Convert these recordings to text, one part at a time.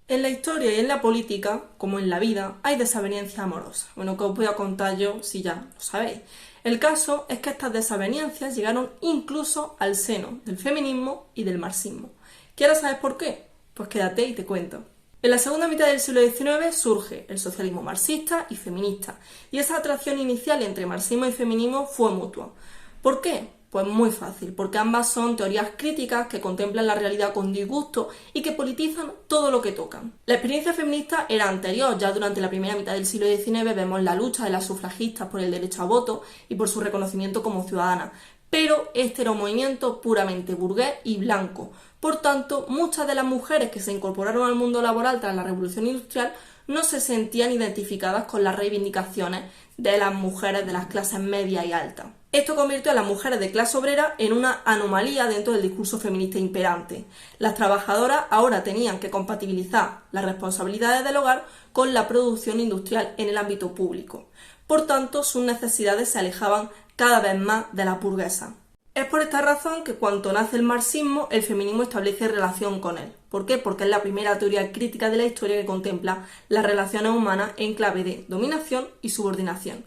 En la historia y en la política, como en la vida, hay desavenencias amorosas. Bueno, que os voy a contar yo si ya lo sabéis. El caso es que estas desavenencias llegaron incluso al seno del feminismo y del marxismo. ¿Quieres saber por qué? Pues quédate y te cuento. En la segunda mitad del siglo XIX surge el socialismo marxista y feminista, y esa atracción inicial entre marxismo y feminismo fue mutua. ¿Por qué? Pues muy fácil, porque ambas son teorías críticas que contemplan la realidad con disgusto y que politizan todo lo que tocan. La experiencia feminista era anterior, ya durante la primera mitad del siglo XIX vemos la lucha de las sufragistas por el derecho a voto y por su reconocimiento como ciudadanas, pero este era un movimiento puramente burgués y blanco. Por tanto, muchas de las mujeres que se incorporaron al mundo laboral tras la Revolución Industrial no se sentían identificadas con las reivindicaciones de las mujeres de las clases medias y altas. Esto convirtió a las mujeres de clase obrera en una anomalía dentro del discurso feminista imperante. Las trabajadoras ahora tenían que compatibilizar las responsabilidades del hogar con la producción industrial en el ámbito público. Por tanto, sus necesidades se alejaban cada vez más de la burguesa. Es por esta razón que cuando nace el marxismo, el feminismo establece relación con él. ¿Por qué? Porque es la primera teoría crítica de la historia que contempla las relaciones humanas en clave de dominación y subordinación.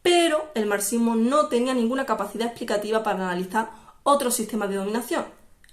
Pero el marxismo no tenía ninguna capacidad explicativa para analizar otro sistema de dominación,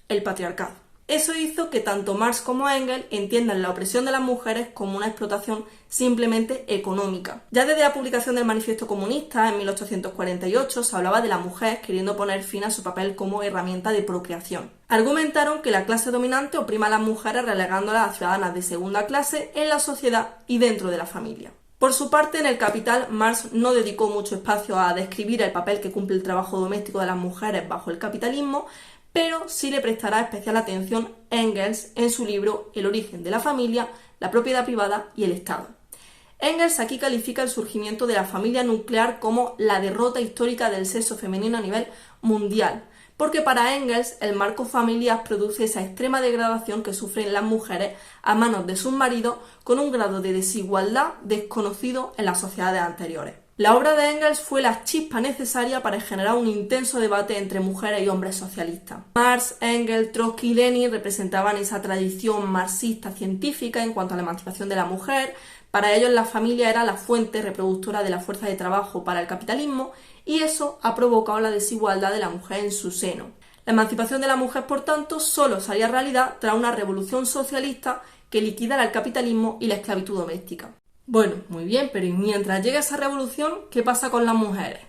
el patriarcado. Eso hizo que tanto Marx como Engels entiendan la opresión de las mujeres como una explotación simplemente económica. Ya desde la publicación del Manifiesto Comunista en 1848 se hablaba de la mujer queriendo poner fin a su papel como herramienta de procreación. Argumentaron que la clase dominante oprima a las mujeres relegándolas a ciudadanas de segunda clase en la sociedad y dentro de la familia. Por su parte, en El Capital, Marx no dedicó mucho espacio a describir el papel que cumple el trabajo doméstico de las mujeres bajo el capitalismo, pero sí le prestará especial atención Engels en su libro El origen de la familia, la propiedad privada y el Estado. Engels aquí califica el surgimiento de la familia nuclear como la derrota histórica del sexo femenino a nivel mundial, porque para Engels el marco familiar produce esa extrema degradación que sufren las mujeres a manos de sus maridos con un grado de desigualdad desconocido en las sociedades anteriores. La obra de Engels fue la chispa necesaria para generar un intenso debate entre mujeres y hombres socialistas. Marx, Engels, Trotsky y Lenin representaban esa tradición marxista científica en cuanto a la emancipación de la mujer. Para ellos la familia era la fuente reproductora de la fuerza de trabajo para el capitalismo y eso ha provocado la desigualdad de la mujer en su seno. La emancipación de la mujer, por tanto, solo salía realidad tras una revolución socialista que liquidara el capitalismo y la esclavitud doméstica. Bueno, muy bien, pero mientras llega esa revolución, ¿qué pasa con las mujeres?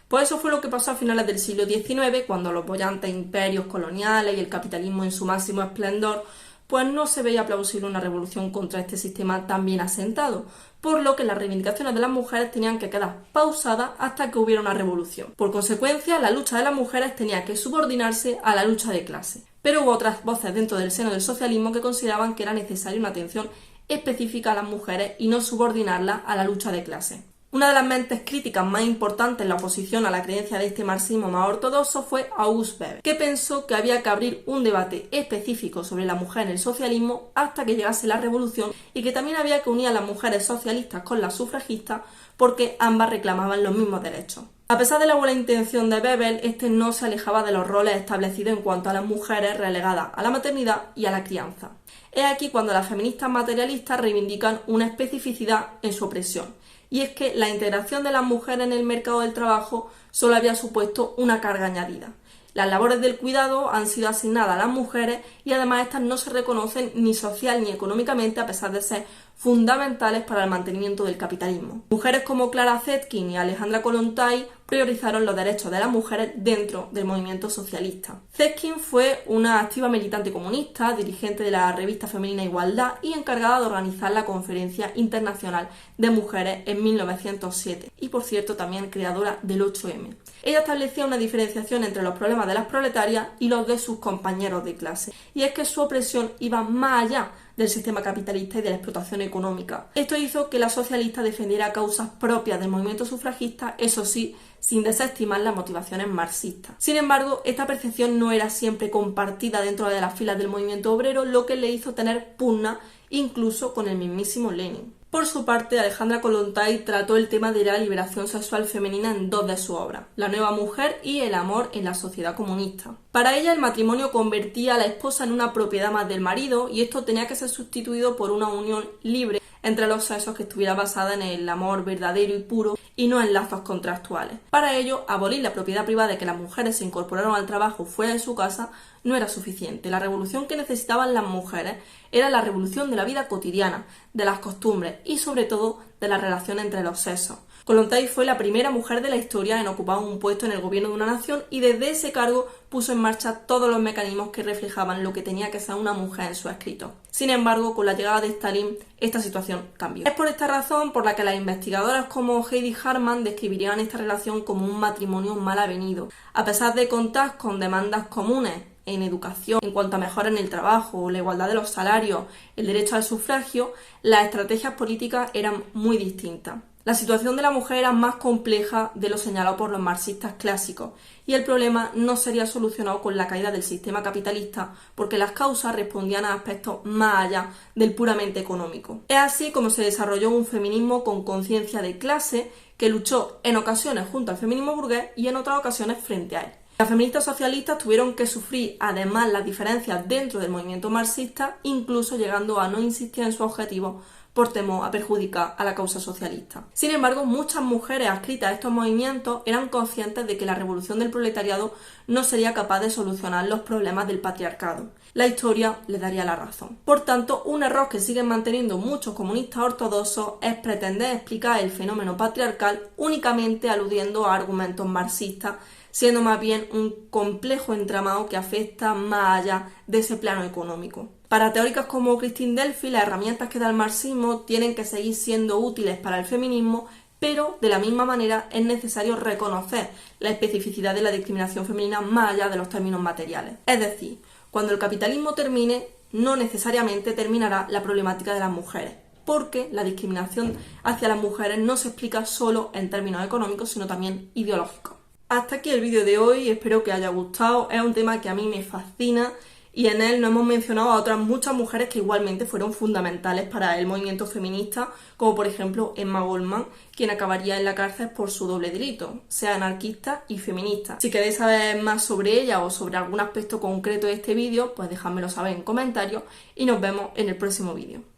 Pues eso fue lo que pasó a finales del siglo XIX, cuando los bollantes imperios coloniales y el capitalismo en su máximo esplendor, pues no se veía plausible una revolución contra este sistema tan bien asentado, por lo que las reivindicaciones de las mujeres tenían que quedar pausadas hasta que hubiera una revolución. Por consecuencia, la lucha de las mujeres tenía que subordinarse a la lucha de clase. Pero hubo otras voces dentro del seno del socialismo que consideraban que era necesaria una atención específica a las mujeres y no subordinarlas a la lucha de clase. Una de las mentes críticas más importantes en la oposición a la creencia de este marxismo más ortodoxo fue August Bebel, que pensó que había que abrir un debate específico sobre la mujer en el socialismo hasta que llegase la revolución y que también había que unir a las mujeres socialistas con las sufragistas porque ambas reclamaban los mismos derechos. A pesar de la buena intención de Bebel, este no se alejaba de los roles establecidos en cuanto a las mujeres relegadas a la maternidad y a la crianza. Es aquí cuando las feministas materialistas reivindican una especificidad en su opresión, y es que la integración de las mujeres en el mercado del trabajo solo había supuesto una carga añadida. Las labores del cuidado han sido asignadas a las mujeres y además estas no se reconocen ni social ni económicamente a pesar de ser fundamentales para el mantenimiento del capitalismo. Mujeres como Clara Zetkin y Alejandra Kollontai priorizaron los derechos de las mujeres dentro del movimiento socialista. Zetkin fue una activa militante comunista, dirigente de la revista femenina Igualdad y encargada de organizar la Conferencia Internacional de Mujeres en 1907 y, por cierto, también creadora del 8M. Ella establecía una diferenciación entre los problemas de las proletarias y los de sus compañeros de clase, y es que su opresión iba más allá del sistema capitalista y de la explotación económica. Esto hizo que la socialista defendiera causas propias del movimiento sufragista, eso sí, sin desestimar las motivaciones marxistas. Sin embargo, esta percepción no era siempre compartida dentro de las filas del movimiento obrero, lo que le hizo tener pugna incluso con el mismísimo Lenin. Por su parte, Alejandra Kollontai trató el tema de la liberación sexual femenina en dos de sus obras, La nueva mujer y El amor en la sociedad comunista. Para ella, el matrimonio convertía a la esposa en una propiedad más del marido y esto tenía que ser sustituido por una unión libre entre los sexos que estuviera basada en el amor verdadero y puro y no en lazos contractuales. Para ello, abolir la propiedad privada de que las mujeres se incorporaron al trabajo fuera de su casa no era suficiente. La revolución que necesitaban las mujeres era la revolución de la vida cotidiana, de las costumbres y sobre todo de las relaciones entre los sexos. Kollontai fue la primera mujer de la historia en ocupar un puesto en el gobierno de una nación y desde ese cargo puso en marcha todos los mecanismos que reflejaban lo que tenía que ser una mujer en su escrito. Sin embargo, con la llegada de Stalin, esta situación cambió. Es por esta razón por la que las investigadoras como Heidi Hartmann describirían esta relación como un matrimonio mal avenido. A pesar de contar con demandas comunes en educación, en cuanto a mejoras en el trabajo, la igualdad de los salarios, el derecho al sufragio, las estrategias políticas eran muy distintas. La situación de la mujer era más compleja de lo señalado por los marxistas clásicos y el problema no sería solucionado con la caída del sistema capitalista porque las causas respondían a aspectos más allá del puramente económico. Es así como se desarrolló un feminismo con conciencia de clase que luchó en ocasiones junto al feminismo burgués y en otras ocasiones frente a él. Las feministas socialistas tuvieron que sufrir además las diferencias dentro del movimiento marxista, incluso llegando a no insistir en sus objetivos por temor a perjudicar a la causa socialista. Sin embargo, muchas mujeres adscritas a estos movimientos eran conscientes de que la revolución del proletariado no sería capaz de solucionar los problemas del patriarcado. La historia les daría la razón. Por tanto, un error que siguen manteniendo muchos comunistas ortodoxos es pretender explicar el fenómeno patriarcal únicamente aludiendo a argumentos marxistas, siendo más bien un complejo entramado que afecta más allá de ese plano económico. Para teóricas como Christine Delphi, las herramientas que da el marxismo tienen que seguir siendo útiles para el feminismo, pero de la misma manera es necesario reconocer la especificidad de la discriminación femenina más allá de los términos materiales. Es decir, cuando el capitalismo termine, no necesariamente terminará la problemática de las mujeres, porque la discriminación hacia las mujeres no se explica solo en términos económicos, sino también ideológicos. Hasta aquí el vídeo de hoy, espero que haya gustado. Es un tema que a mí me fascina y en él nos hemos mencionado a otras muchas mujeres que igualmente fueron fundamentales para el movimiento feminista, como por ejemplo Emma Goldman, quien acabaría en la cárcel por su doble delito, ser anarquista y feminista. Si queréis saber más sobre ella o sobre algún aspecto concreto de este vídeo, pues dejádmelo saber en comentarios y nos vemos en el próximo vídeo.